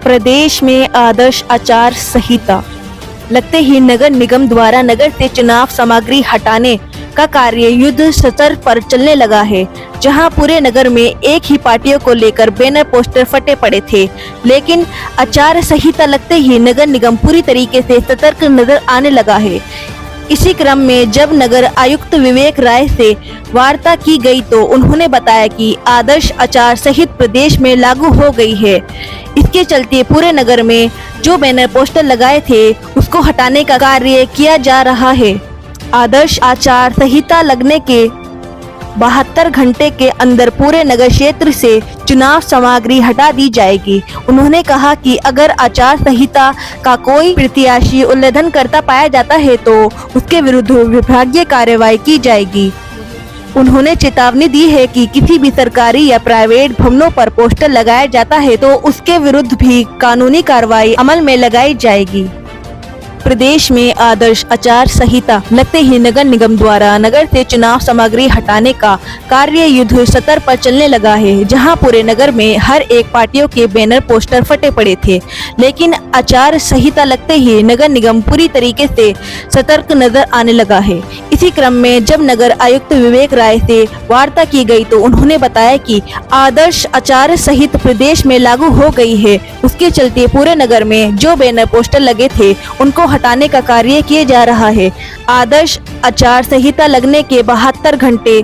प्रदेश में आदर्श आचार संहिता लगते ही नगर निगम द्वारा नगर से चुनाव सामग्री हटाने का कार्य युद्ध स्तर पर चलने लगा है, जहां पूरे नगर में एक ही पार्टियों को लेकर बैनर पोस्टर फटे पड़े थे। लेकिन आचार संहिता लगते ही नगर निगम पूरी तरीके से सतर्क नजर आने लगा है। इसी क्रम में जब नगर आयुक्त विवेक राय से वार्ता की गई तो उन्होंने बताया कि आदर्श आचार संहिता प्रदेश में लागू हो गई है। इसके चलते पूरे नगर में जो बैनर पोस्टर लगाए थे उसको हटाने का कार्य किया जा रहा है। आदर्श आचार संहिता लगने के 72 घंटे के अंदर पूरे नगर क्षेत्र से चुनाव सामग्री हटा दी जाएगी। उन्होंने कहा कि अगर आचार संहिता का कोई प्रत्याशी उल्लंघन करता पाया जाता है तो उसके विरुद्ध विभागीय कार्रवाई की जाएगी। उन्होंने चेतावनी दी है कि किसी भी सरकारी या प्राइवेट भवनों पर पोस्टर लगाया जाता है तो उसके विरुद्ध भी कानूनी कार्रवाई अमल में लगाई जाएगी। प्रदेश में आदर्श आचार संहिता लगते ही नगर निगम द्वारा नगर से चुनाव सामग्री हटाने का कार्य युद्ध स्तर पर चलने लगा है, जहां पूरे नगर में हर एक पार्टियों के बैनर पोस्टर फटे पड़े थे। लेकिन आचार संहिता लगते ही नगर निगम पूरी तरीके से सतर्क नजर आने लगा है। इसी क्रम में जब नगर आयुक्त विवेक राय से वार्ता की गई तो उन्होंने बताया कि आदर्श आचार संहिता प्रदेश में लागू हो गई है। उसके चलते पूरे नगर में जो बैनर पोस्टर लगे थे उनको हटाने का कार्य किया जा रहा है। आदर्श आचार संहिता लगने के 72 घंटे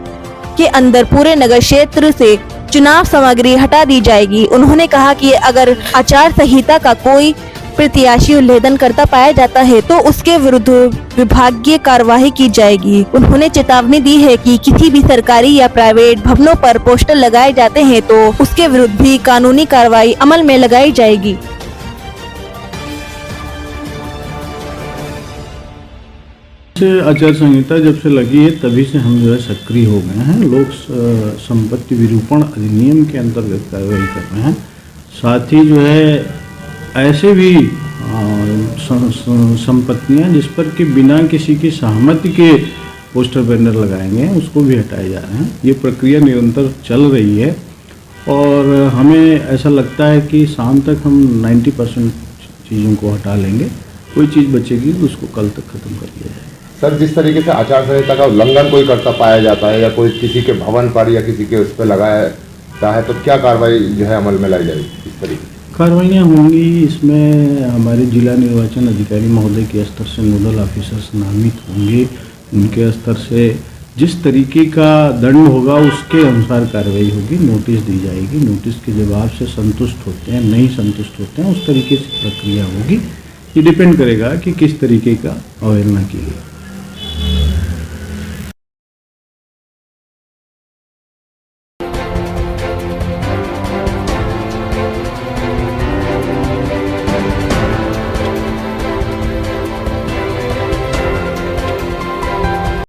के अंदर पूरे नगर क्षेत्र से चुनाव सामग्री हटा दी जाएगी। उन्होंने कहा कि अगर आचार संहिता का कोई प्रत्याशी उल्लंघन करता पाया जाता है तो उसके विरुद्ध विभागीय कार्रवाई की जाएगी। उन्होंने चेतावनी दी है कि किसी भी सरकारी या प्राइवेट भवनों पर पोस्टर लगाए जाते हैं तो उसके विरुद्ध भी कानूनी कार्रवाई अमल में लगाई जाएगी। आचार संहिता जब से लगी है तभी से हम जो है सक्रिय हो गए हैं। लोक संपत्ति विरूपण अधिनियम के अंतर्गत कार्रवाई कर रहे हैं। साथ ही जो है ऐसे भी संपत्तियां जिस पर कि बिना किसी की सहमति के पोस्टर बैनर लगाएंगे उसको भी हटाए जा रहे हैं। ये प्रक्रिया निरंतर चल रही है और हमें ऐसा लगता है कि शाम तक हम 90% चीज़ों को हटा लेंगे। कोई चीज़ बचेगी तो उसको कल तक खत्म कर लिया जाएगा। सर, जिस तरीके से आचार संहिता का उल्लंघन कोई करता पाया जाता है या कोई किसी के भवन पर या किसी के उस पर लगाया जाता है तो क्या कार्रवाई जो है अमल में लाई जाएगी? इस तरीके कार्रवाइयाँ होंगी। इसमें हमारे जिला निर्वाचन अधिकारी महोदय के स्तर से नोडल ऑफिसर्स नामित होंगे। उनके स्तर से जिस तरीके का दंड होगा उसके अनुसार कार्रवाई होगी। नोटिस दी जाएगी। नोटिस के जवाब से संतुष्ट होते हैं, नहीं संतुष्ट होते हैं, उस तरीके से प्रक्रिया होगी। ये डिपेंड करेगा कि किस तरीके का अवहेलना की गई।